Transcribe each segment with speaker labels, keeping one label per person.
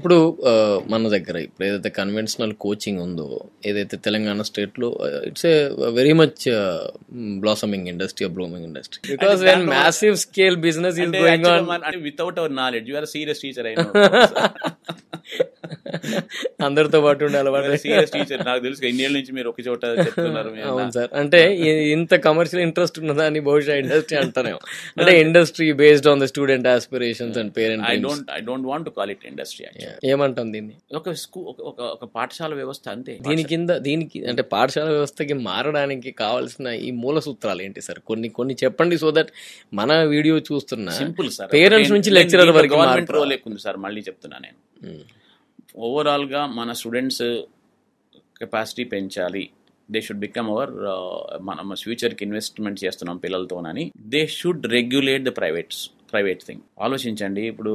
Speaker 1: ఇప్పుడు మన దగ్గర ఇప్పుడు ఏదైతే కన్వెన్షనల్ కోచింగ్ ఉందో, ఏదైతే తెలంగాణ స్టేట్‌లో it's a very much blossoming industry, blooming industry. Because when massive scale business is going on
Speaker 2: without our knowledge you are serious teacher
Speaker 1: అందరితో పాటు ఉండే అలవాటు.
Speaker 2: సీరియస్ టీచర్ నాకు తెలుసు ఇన్నేళ్ళ నుంచి మీరు ఒక చోట చెప్తున్నారు.
Speaker 1: అవును సార్, అంటే ఇంత కమర్షియల్ ఇంట్రెస్ట్ ఉన్నదా అని బహుశా ఇండస్ట్రీ అంటారేమో. అంటే industry based on the student aspirations and parent.
Speaker 2: I don't want to call it industry.
Speaker 1: ఏమంటాం దీన్ని?
Speaker 2: ఒక పాఠశాల వ్యవస్థ అంతే.
Speaker 1: దీనికి అంటే పాఠశాల వ్యవస్థకి మారడానికి కావాల్సిన ఈ మూల సూత్రాలు ఏంటి సార్? కొన్ని చెప్పండి, సో దట్ మన వీడియో చూస్తున్న
Speaker 2: సింపుల్ సార్,
Speaker 1: పేరెంట్స్ నుంచి లెక్చరర్ వరకు
Speaker 2: గవర్నమెంట్ రోల్ ఎక్కువ ఉంది సార్. మళ్ళీ చెప్తున్నా నేను, ఓవరాల్ గా మన స్టూడెంట్స్ కెపాసిటీ పెంచాలి. దే షుడ్ బికమ్ అవర్, మనం ఫ్యూచర్కి ఇన్వెస్ట్మెంట్ చేస్తున్నాం పిల్లలతోనని. They should regulate the private thing. ఆలోచించండి, ఇప్పుడు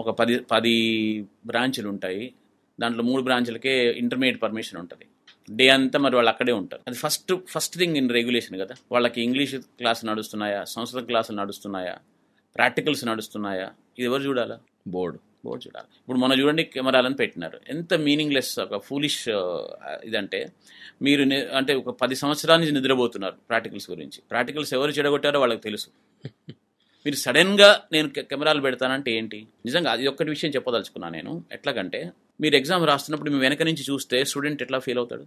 Speaker 2: ఒక 10 బ్రాంచులు ఉంటాయి, దాంట్లో 3 బ్రాంచులకే ఇంటర్మీడియట్ పర్మిషన్ ఉంటుంది. డే అంతా మరి వాళ్ళు అక్కడే ఉంటారు. అది ఫస్ట్ థింగ్ ఇన్ రెగ్యులేషన్ కదా. వాళ్ళకి ఇంగ్లీష్ క్లాసులు నడుస్తున్నాయా, సంస్కృత క్లాసులు నడుస్తున్నాయా, ప్రాక్టికల్స్ నడుస్తున్నాయా, ఇది ఎవరు చూడాలా? బోర్డు చూడాలి. ఇప్పుడు మనం చూడండి, కెమెరాలను పెట్టినారు. ఎంత మీనింగ్లెస్, ఒక ఫూలిష్ ఇదంటే. మీరు అంటే ఒక 10 సంవత్సరాల నుంచి నిద్రపోతున్నారు ప్రాక్టికల్స్ గురించి. ప్రాక్టికల్స్ ఎవరు చెడగొట్టారో వాళ్ళకి తెలుసు. మీరు సడన్గా నేను కెమెరాలు పెడతానంటే ఏంటి? నిజంగా అది ఒక్కటి విషయం చెప్పదలుచుకున్నాను నేను. ఎట్లాగంటే, మీరు ఎగ్జామ్ రాస్తున్నప్పుడు మీ వెనక నుంచి చూస్తే స్టూడెంట్ ఎట్లా ఫీల్ అవుతాడు?